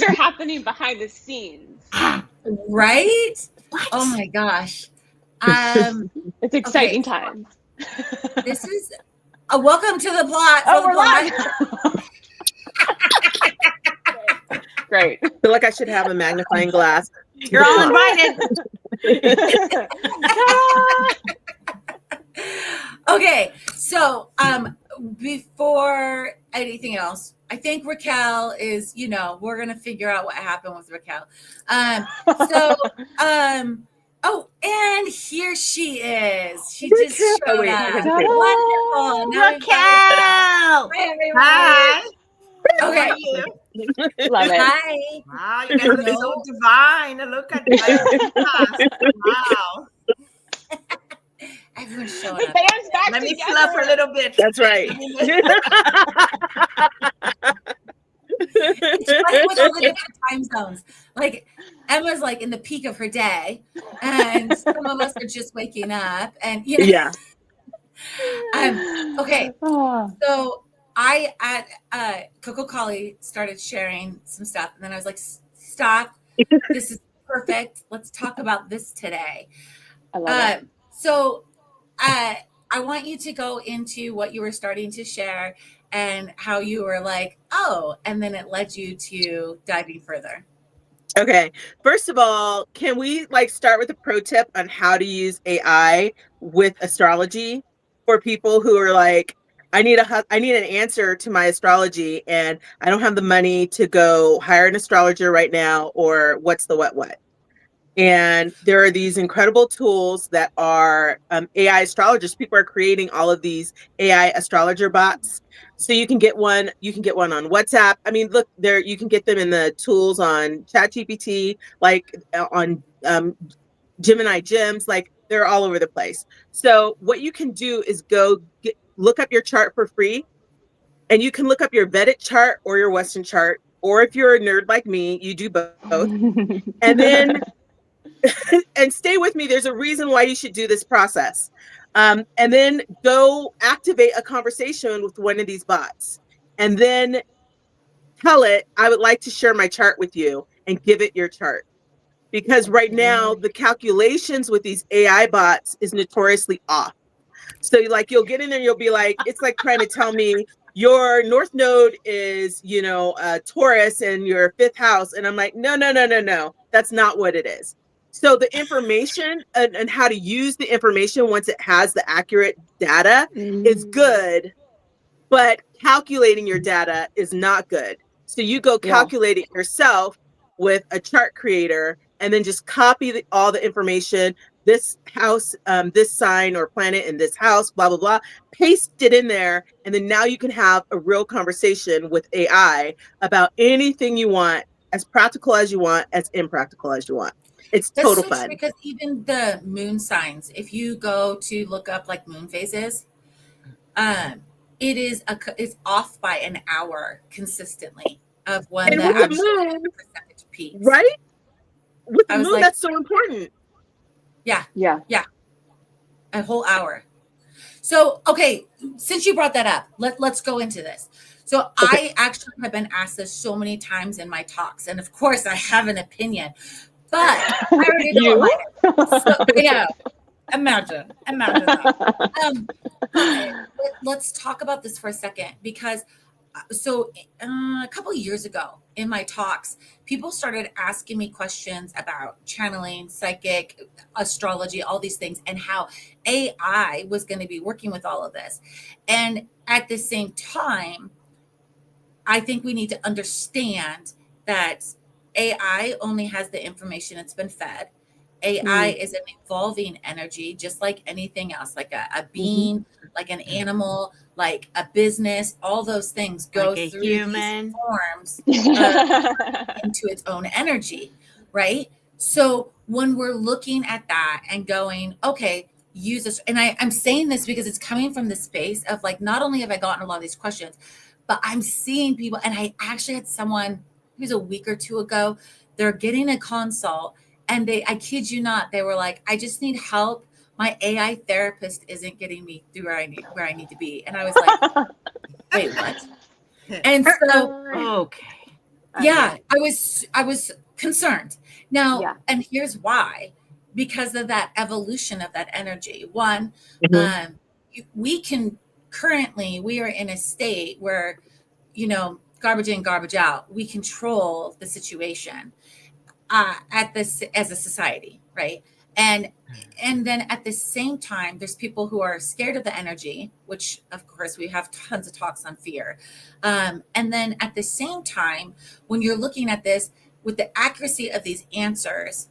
are happening behind the scenes. Right? What? Oh my gosh. It's exciting so times. This is a welcome to the plot. Oh, we're live. Great. I feel like I should have a magnifying glass. You're all invited. Okay, so before anything else, I think Raquel is, we're gonna figure out what happened with Raquel. Oh, and here she is. She just showed up. Wonderful. Raquel. Hi, everyone. Hi. Okay. How are you? Love it. Hi. Wow, you guys look so divine. Look at that. Wow. Everyone's showing The up. band's back Let me together. fluff a little bit. That's right. It's funny with all the different time zones. Like Emma's like in the peak of her day, and some of us are just waking up. And Yeah. Okay. Oh. So I at Coco Collie started sharing some stuff, and then I was like, "Stop! This is perfect. Let's talk about this today." I love it. So I want you to go into what you were starting to share and how you were like, oh, and then it led you to diving further. Okay. First of all, can we start with a pro tip on how to use AI with astrology for people who are like, I need an answer to my astrology and I don't have the money to go hire an astrologer right now, or what's the what? And there are these incredible tools that are AI astrologers. People are creating all of these AI astrologer bots. So you can get one. You can get one on WhatsApp. I mean, look, there you can get them in the tools on ChatGPT, on Gemini Gems. They're all over the place. So what you can do is look up your chart for free, and you can look up your Vedic chart or your Western chart, or if you're a nerd like me, you do both, and then. And stay with me. There's a reason why you should do this process. And then go activate a conversation with one of these bots. And then tell it, I would like to share my chart with you, and give it your chart. Because right now, the calculations with these AI bots is notoriously off. So you'll get in there and you'll be like, it's like trying to tell me your North Node is, Taurus and your fifth house. And I'm like, no. That's not what it is. So the information and how to use the information once it has the accurate data is good, but calculating your data is not good. So you go calculate it yourself with a chart creator, and then just copy all the information, this house, this sign or planet in this house, blah, blah, blah, paste it in there. And then now you can have a real conversation with AI about anything you want, as practical as you want, as impractical as you want. It's total fun. Because even the moon signs, if you go to look up moon phases, it's off by an hour consistently of when the actual percentage peaks. Right? With the moon, that's so important. Yeah. Yeah. A whole hour. So, okay, since you brought that up, let's go into this. So okay. I actually have been asked this so many times in my talks, and of course I have an opinion. But I already know mine. So, imagine that. Okay, let's talk about this for a second, because a couple of years ago in my talks, people started asking me questions about channeling, psychic, astrology, all these things, and how AI was going to be working with all of this. And at the same time, I think we need to understand that AI only has the information it's been fed. AI is an evolving energy, just like anything else, like a being, like an animal, like a business. All those things go through these forms into its own energy, right? So when we're looking at that and going, okay, use this, and I'm saying this because it's coming from the space of not only have I gotten a lot of these questions, but I'm seeing people, and I actually had someone, it was a week or two ago, they're getting a consult, and I kid you not, they were like, I just need help. My AI therapist isn't getting me through where I need to be. And I was like, wait, what? And so, Yeah, I was concerned. Now, Yeah. and here's why. Because of that evolution of that energy. One, Mhm. we are in a state where, garbage in, garbage out. We control the situation at this as a society, right? And then at the same time, there's people who are scared of the energy, which of course we have tons of talks on fear. And then at the same time, when you're looking at this with the accuracy of these answers,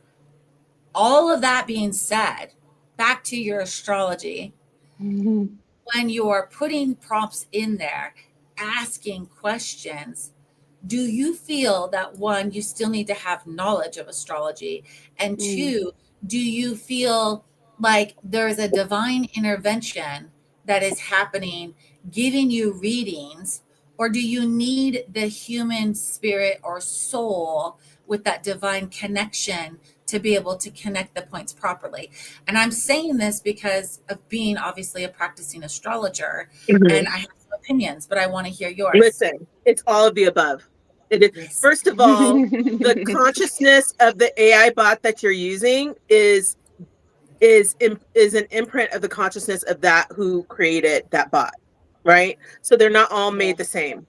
all of that being said, back to your astrology, Mhm. when you're putting prompts in there, asking questions, do you feel that one, you still need to have knowledge of astrology? And two, do you feel like there's a divine intervention that is happening, giving you readings? Or do you need the human spirit or soul with that divine connection to be able to connect the points properly? And I'm saying this because of being obviously a practicing astrologer, Mhm. and I have some opinions, but I want to hear yours. Listen, it's all of the above. It is. Yes. First of all, the consciousness of the AI bot that you're using is an imprint of the consciousness of that who created that bot, right? So they're not all made the same.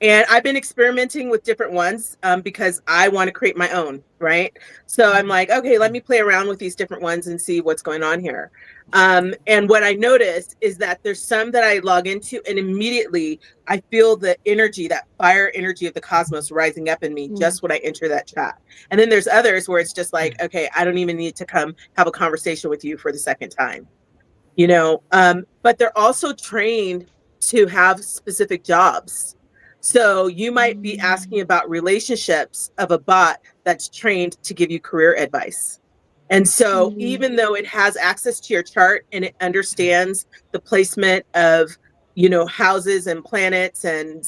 And I've been experimenting with different ones because I want to create my own, right? So I'm like, okay, let me play around with these different ones and see what's going on here. And what I noticed is that there's some that I log into and immediately I feel the energy, that fire energy of the cosmos rising up in me just when I enter that chat. And then there's others where it's just like, okay, I don't even need to come have a conversation with you for the second time, but they're also trained to have specific jobs. So you might be asking about relationships of a bot that's trained to give you career advice. And so even though it has access to your chart and it understands the placement of, houses and planets and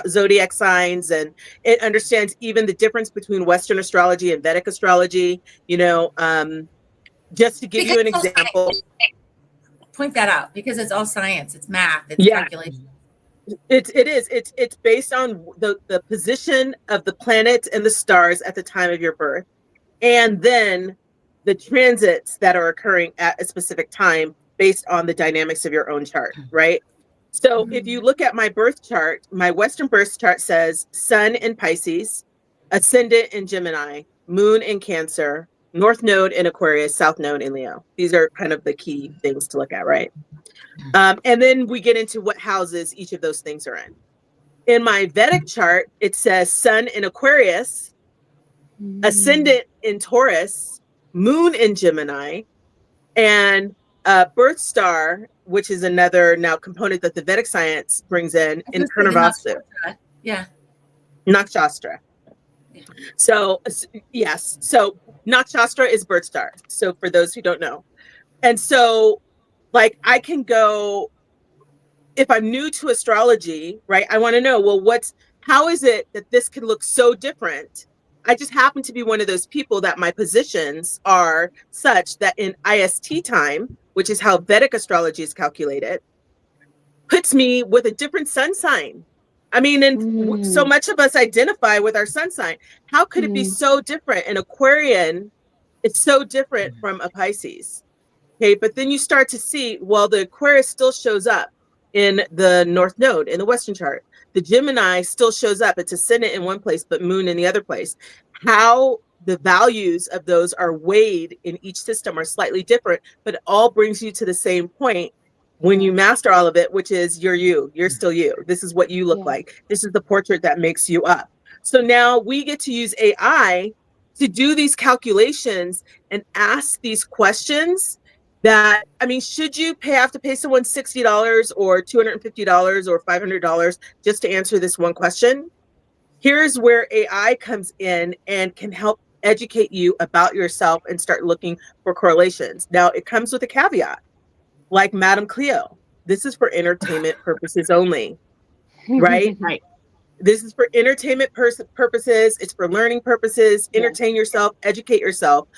zodiac signs, and it understands even the difference between Western astrology and Vedic astrology, just to give you an example. Point that out, because it's all science, it's math, it's calculation. It is. It's based on the position of the planets and the stars at the time of your birth, and then the transits that are occurring at a specific time based on the dynamics of your own chart, right? So if you look at my birth chart, my Western birth chart says Sun in Pisces, Ascendant in Gemini, Moon in Cancer, North Node in Aquarius, South Node in Leo. These are kind of the key things to look at, right? And then we get into what houses each of those things are in. In my Vedic chart, it says Sun in Aquarius, Ascendant in Taurus, Moon in Gemini, and birth star, which is another now component that the Vedic science brings in Purnarvasa. Yeah. Nakshastra. Yeah. So, yes. So Nakshastra is birth star. So for those who don't know. And so, like, I can go, if I'm new to astrology, right? I want to know, well, how is it that this can look so different? I just happen to be one of those people that my positions are such that in IST time, which is how Vedic astrology is calculated, puts me with a different sun sign. I mean, and so much of us identify with our sun sign. How could it be so different? An Aquarian, it's so different from a Pisces. Okay, but then you start to see, well, the Aquarius still shows up in the North Node in the Western chart. The Gemini still shows up. It's ascendant in one place, but Moon in the other place. How the values of those are weighed in each system are slightly different, but it all brings you to the same point when you master all of it, which is you're still you. This is what you look like. This is the portrait that makes you up. So now we get to use AI to do these calculations and ask these questions that, I mean, should you have to pay someone $60 or $250 or $500 just to answer this one question? Here's where AI comes in and can help educate you about yourself and start looking for correlations. Now, it comes with a caveat, like Madame Cleo. This is for entertainment purposes only, right? Right. This is for entertainment purposes. It's for learning purposes. Entertain yourself, educate yourself.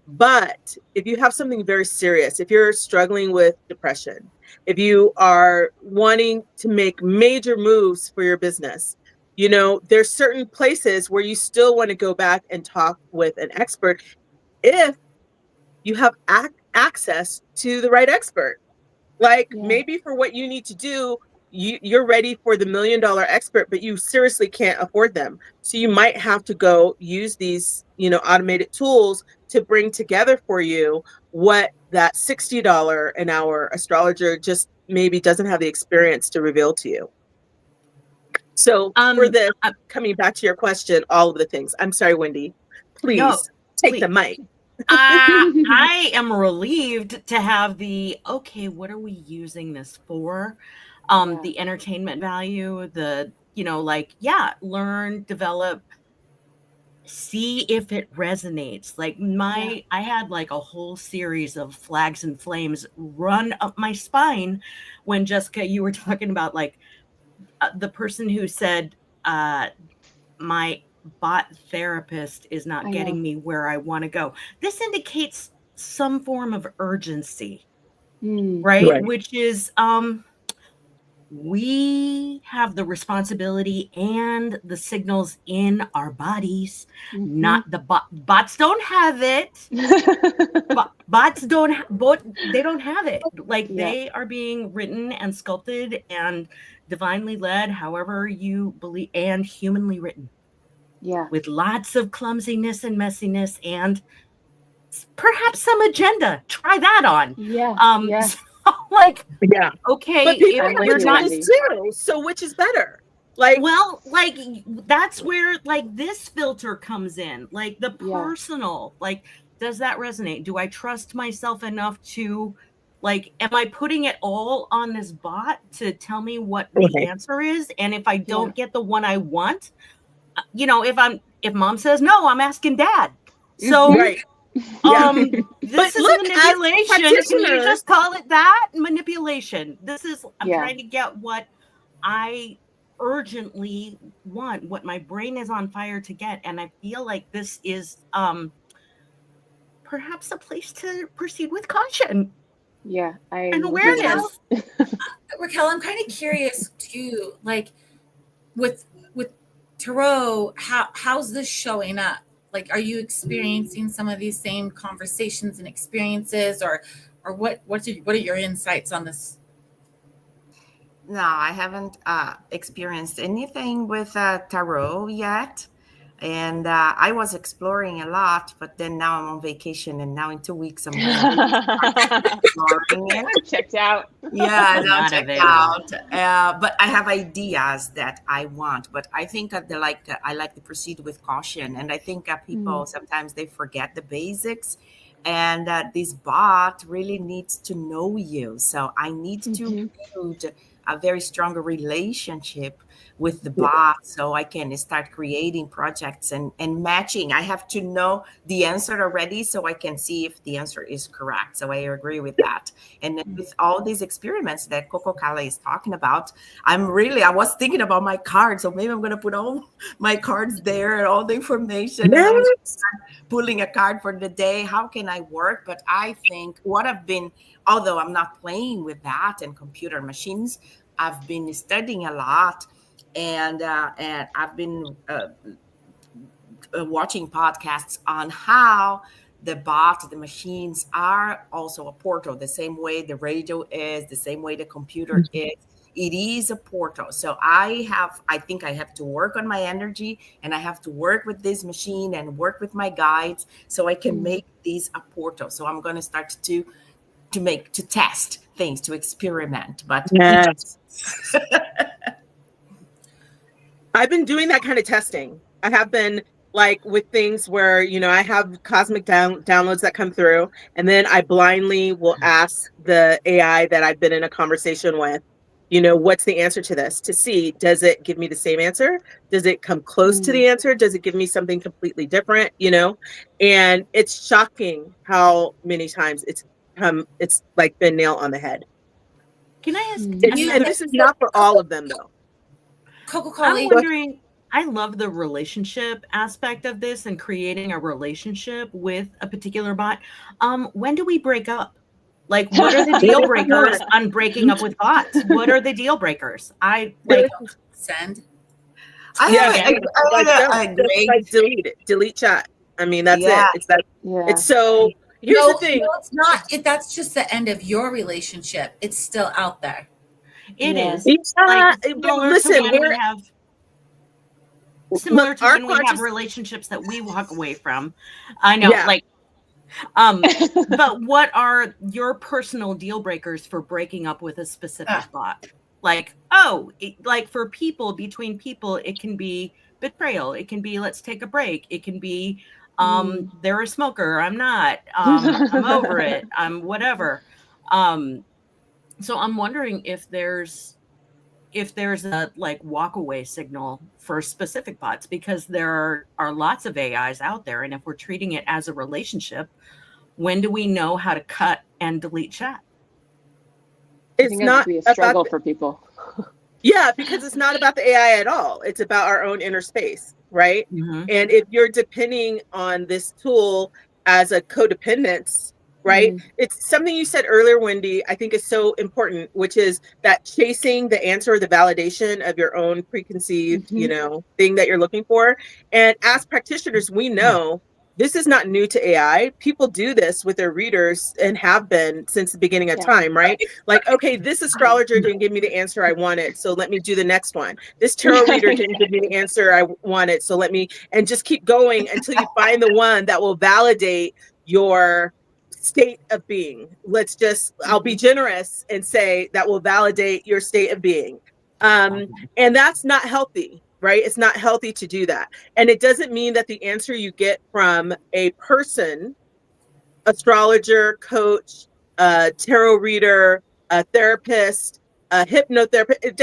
But if you have something very serious, if you're struggling with depression, if you are wanting to make major moves for your business, You know, there's certain places where you still want to go back and talk with an expert if you have access to the right expert. Like maybe for what you need to do, you're ready for the $1 million expert, but you seriously can't afford them. So you might have to go use these, you know, automated tools to bring together for you what that $60 an hour astrologer just maybe doesn't have the experience to reveal to you. So for this, coming back to your question, all of the things. I'm sorry, Wendy. Please take the mic. I am relieved to have the, okay, what are we using this for? The entertainment value, the, you know, like, learn, develop, see if it resonates. Like I had like a whole series of flags and flames run up my spine when Jessica, you were talking about like the person who said, my bot therapist is not getting me where I want to go. This indicates some form of urgency, right? Which is, we have the responsibility and the signals in our bodies, not the bots don't have it. Bots don't have it. Like they are being written and sculpted and divinely led, however you believe, and humanly written. With lots of clumsiness and messiness and perhaps some agenda. Try that on. Okay, but people are not too. So which is better? Like, well, like that's where like this filter comes in. Like the personal. Like, does that resonate? Do I trust myself enough to, like, am I putting it all on this bot to tell me what the answer is? And if I don't get the one I want, you know, if mom says no, I'm asking dad. So this is manipulation. Can you just call it that? Manipulation. This is I'm trying to get what I urgently want, what my brain is on fire to get. And I feel like this is perhaps a place to proceed with caution. And awareness. Raquel, I'm kind of curious too, like with tarot, how's this showing up? Like, are you experiencing some of these same conversations and experiences, or what are your insights on this? No, I haven't experienced anything with tarot yet. And I was exploring a lot, but then now I'm on vacation, and now in 2 weeks I'm exploring it. Checked out. Yeah, now checked out. But I have ideas that I want. But I think I like to proceed with caution, and I think people sometimes they forget the basics, and this bot really needs to know you. So I need to build a very strong relationship with the bot so I can start creating projects and matching. I have to know the answer already so I can see if the answer is correct. So I agree with that. And with all these experiments that Coco Cala is talking about, I was thinking about my cards. So maybe I'm going to put all my cards there and all the information. And I'm pulling a card for the day. How can I work? But I think although I'm not playing with that and computer machines, I've been studying a lot. And I've been watching podcasts on how the machines are also a portal, the same way the radio is, the same way the computer is. It is a portal. So I think I have to work on my energy, and I have to work with this machine and work with my guides so I can make these a portal. So I'm going to start to test things, to experiment. But I've been doing that kind of testing. I have been like with things where, you know, I have cosmic downloads that come through, and then I blindly will ask the AI that I've been in a conversation with, you know, what's the answer to this, to see, does it give me the same answer? Does it come close to the answer? Does it give me something completely different, you know? And it's shocking how many times it's like been nail on the head. Can I ask? And this is not for all of them though. Coco, I'm wondering, I love the relationship aspect of this and creating a relationship with a particular bot. When do we break up? Like, what are the deal breakers on breaking up with bots? What are the deal breakers? Send. I Yeah, have like, a just great. like delete chat. I mean, that's Yeah. it. It's that. Yeah. It's so. Here's No, the thing. no, it's not. That's just the end of your relationship. It's still out there. It Yeah. is Yeah, like similar listen, to when we we're have similar look, to our when we have conscious. relationships that we walk away from. I know, Yeah. like, but what are your personal deal breakers for breaking up with a specific bot? Like, like for people, between people, it can be betrayal. It can be let's take a break. It can be they're a smoker. I'm not. I'm over it. I'm whatever. So I'm wondering if there's a like walk away signal for specific bots, because there are lots of AIs out there, and if we're treating it as a relationship, when do we know how to cut and delete chat? I It's think it would not be a about struggle for people. Yeah, because it's not about the AI at all. It's about our own inner space, right? Mm-hmm. And if you're depending on this tool as a codependence, right? It's something you said earlier, Wendy, I think is so important, which is that chasing the answer or the validation of your own preconceived, thing that you're looking for. And as practitioners, we know this is not new to AI. People do this with their readers and have been since the beginning of time, right? Like, okay, this astrologer didn't give me the answer I wanted, so let me do the next one. This tarot reader didn't give me the answer I wanted, so and just keep going until you find the one that will validate your state of being. I'll be generous and say that will validate your state of being. And that's not healthy, right? It's not healthy to do that. And it doesn't mean that the answer you get from a person, astrologer, coach, tarot reader, a therapist, a hypnotherapist, it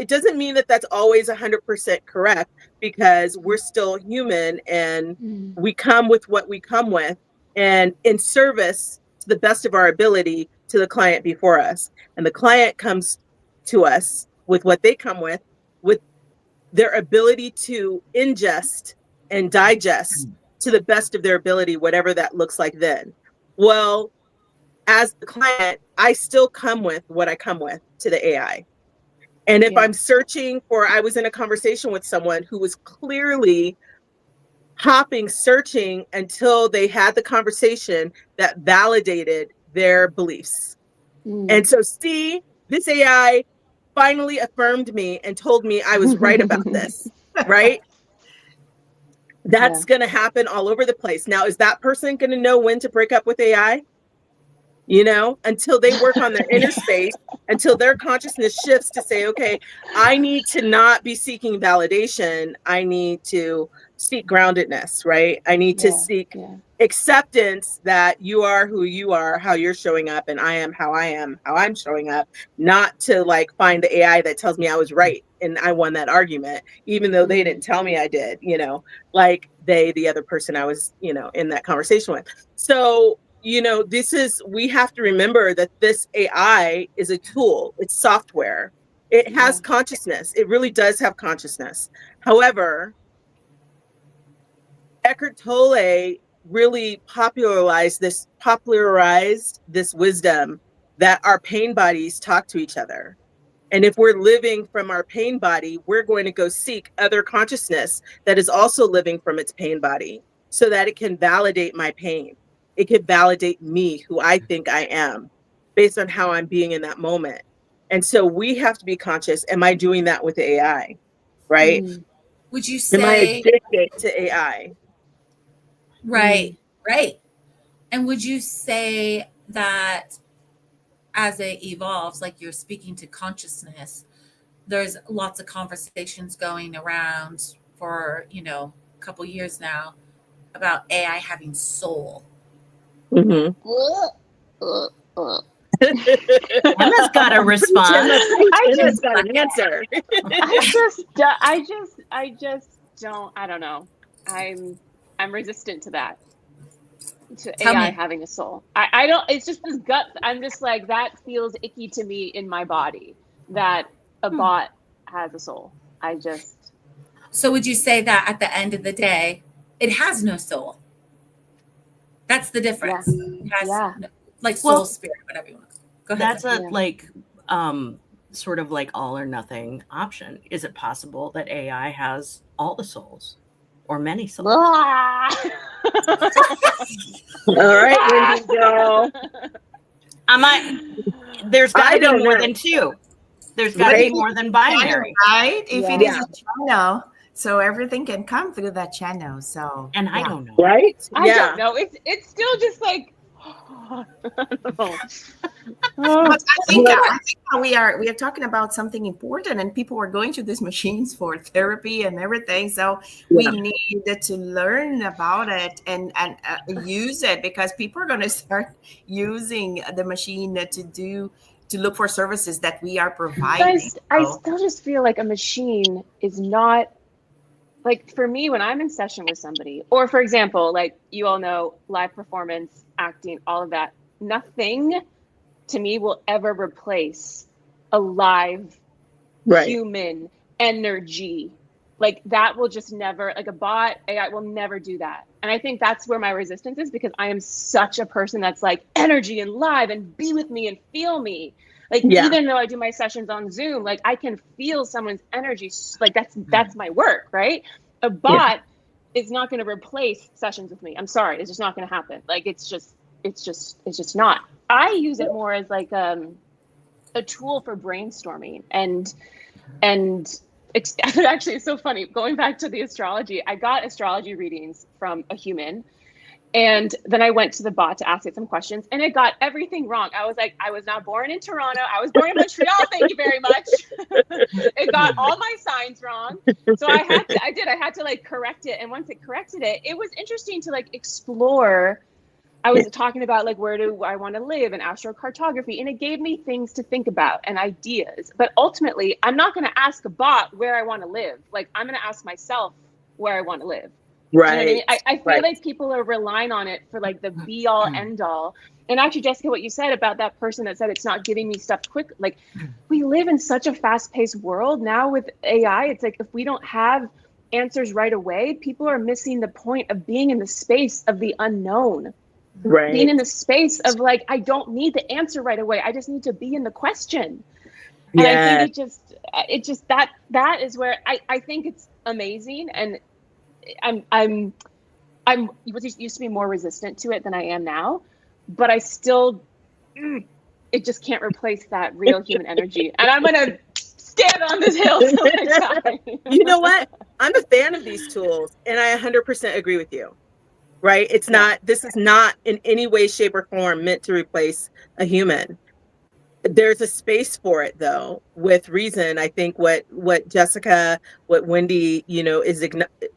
doesn't mean that that's always 100% correct, because we're still human and we come with what we come with, and in service to the best of our ability to the client before us. And the client comes to us with what they come with their ability to ingest and digest to the best of their ability, whatever that looks like then. Well, as the client, I still come with what I come with to the AI. And if I'm searching I was in a conversation with someone who was clearly searching until they had the conversation that validated their beliefs. And so, see, this AI finally affirmed me and told me I was right about this, right? That's going to happen all over the place. Now, is that person going to know when to break up with AI? Until they work on their inner space, until their consciousness shifts to say, okay, I need to not be seeking validation. I need to seek groundedness, right? I need to seek acceptance that you are who you are, how you're showing up, and I am, how I'm showing up, not to like find the AI that tells me I was right and I won that argument, even though they didn't tell me I did, like the other person I was, in that conversation with. So, we have to remember that this AI is a tool. It's software. It has consciousness. It really does have consciousness. However, Eckhart Tolle really popularized this wisdom that our pain bodies talk to each other. And if we're living from our pain body, we're going to go seek other consciousness that is also living from its pain body so that it can validate my pain. It can validate me, who I think I am, based on how I'm being in that moment. And so we have to be conscious. Am I doing that with AI? Right? Would you Am I say addicted to AI? right? And would you say that as it evolves, like you're speaking to consciousness, there's lots of conversations going around for, a couple years now about AI having soul. Emma's got a response. I got an answer. I just don't. I don't know. I'm resistant to that. To Tell AI me. having a soul. I don't. It's just this gut. I'm just like, that feels icky to me in my body that a bot has a soul. So would you say that at the end of the day, it has no soul? That's the difference. It has like soul, spirit, whatever you want. Go ahead. That's sort of like all or nothing option. Is it possible that AI has all the souls or many souls? All right, Wendy, go. There's got I to be don't more know. than two. There's got to be more than binary. Right? If it Yeah. is a channel, so everything can come through that channel. So And I yeah. don't know. Right? I don't know. It's still just like I don't know. But I think we are talking about something important, and people are going to these machines for therapy and everything. So we need to learn about it and use it, because people are going to start using the machine to look for services that we are providing. I still just feel like a machine is not, like, for me, when I'm in session with somebody, or for example, like you all know, live performance, acting, all of that, nothing to me will ever replace a live human energy. Like that will just never, like a bot, AI will never do that. And I think that's where my resistance is, because I am such a person that's like energy and live and be with me and feel me. Like, even though I do my sessions on Zoom, like I can feel someone's energy. Like that's my work, right? A bot is not going to replace sessions with me. I'm sorry. It's just not going to happen. Like, it's just not. I use it more as like a tool for brainstorming and actually, it's so funny. Going back to the astrology, I got astrology readings from a human. And then I went to the bot to ask it some questions, and it got everything wrong. I was like, I was not born in Toronto. I was born in Montreal. Thank you very much. It got all my signs wrong. So I had to like correct it. And once it corrected it, it was interesting to like explore. I was talking about like, where do I want to live, and astrocartography, and it gave me things to think about and ideas. But ultimately, I'm not going to ask a bot where I want to live. Like, I'm going to ask myself where I want to live. Right. You know what I mean? I feel like people are relying on it for like the be all end all. And actually, Jessica, what you said about that person that said it's not giving me stuff quick, like we live in such a fast paced world now with AI. It's like, if we don't have answers right away, people are missing the point of being in the space of the unknown. Right. Being in the space of like, I don't need the answer right away. I just need to be in the question. And I think it just that is where I think it's amazing. And I'm used to be more resistant to it than I am now, but I still, it just can't replace that real human energy. And I'm gonna stand on this hill till I die. You know what? I'm a fan of these tools, and I 100% agree with you. Right? It's not. This is not in any way, shape, or form meant to replace a human. There's a space for it, though, with reason. I think what Jessica, what Wendy, is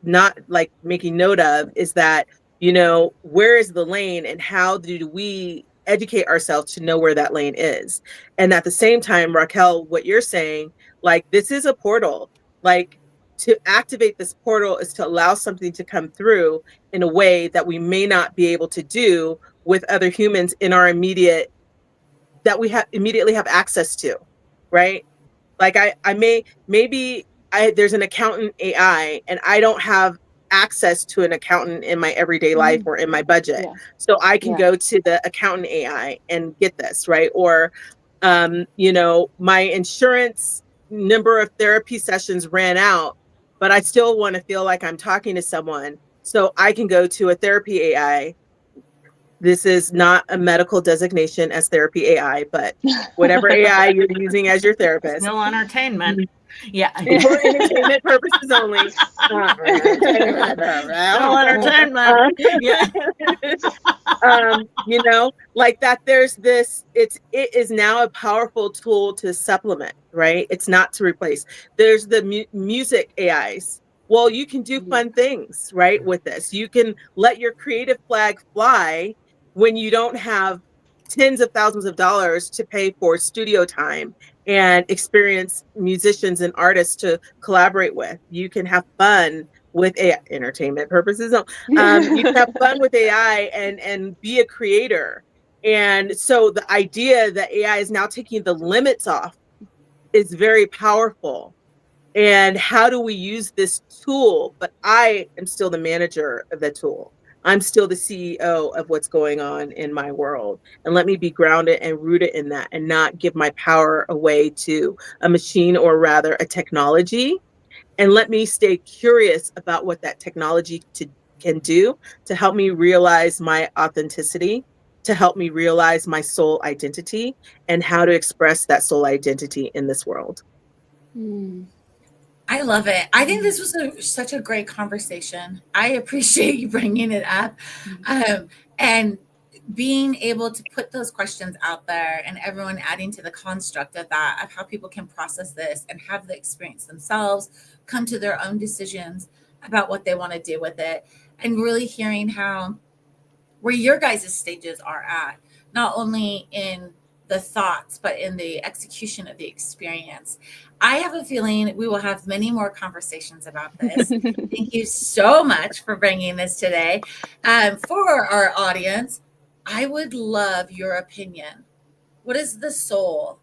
not like making note of is that, where is the lane, and how do we educate ourselves to know where that lane is? And at the same time, Raquel, what you're saying, like, this is a portal. Like, to activate this portal is to allow something to come through in a way that we may not be able to do with other humans in our immediately have access to, right? Like there's an accountant AI, and I don't have access to an accountant in my everyday life or in my budget. So I can go to the accountant AI and get this, right? Or, my insurance number of therapy sessions ran out, but I still want to feel like I'm talking to someone. So I can go to a therapy AI. This is not a medical designation as therapy AI, but whatever AI you're using as your therapist. Still entertainment. Yeah. For entertainment purposes only. Still entertainment. Like that there's this, it is now a powerful tool to supplement, right? It's not to replace. There's the music AIs. Well, you can do fun things, right, with this. You can let your creative flag fly when you don't have tens of thousands of dollars to pay for studio time and experienced musicians and artists to collaborate with. You can have fun with AI, entertainment purposes. You can have fun with AI and be a creator. And so the idea that AI is now taking the limits off is very powerful. And how do we use this tool? But I am still the manager of the tool. I'm still the CEO of what's going on in my world. And let me be grounded and rooted in that and not give my power away to a machine, or rather a technology. And let me stay curious about what that technology can do to help me realize my authenticity, to help me realize my soul identity, and how to express that soul identity in this world. I love it. I think this was such a great conversation. I appreciate you bringing it up, and being able to put those questions out there, and everyone adding to the construct of that, of how people can process this and have the experience themselves, come to their own decisions about what they want to do with it, and really hearing how where your guys' stages are at, not only in the thoughts, but in the execution of the experience. I have a feeling we will have many more conversations about this. Thank you so much for bringing this today. For our audience, I would love your opinion. What is the soul?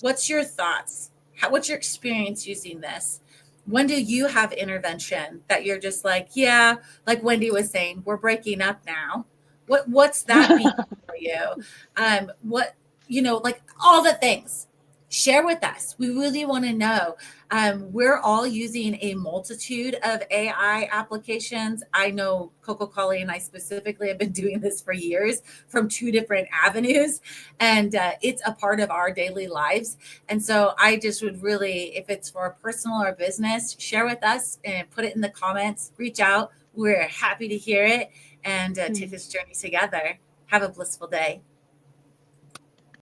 What's your thoughts? What's your experience using this? When do you have intervention that you're just like, yeah, like Wendy was saying, we're breaking up now. What's that mean for you? What, like all the things. Share with us. We really want to know. We're all using a multitude of AI applications. I know Coco Collie and I specifically have been doing this for years from 2 different avenues, and it's a part of our daily lives. And so I just would really, if it's for personal or business, share with us and put it in the comments, reach out. We're happy to hear it and take this journey together. Have a blissful day.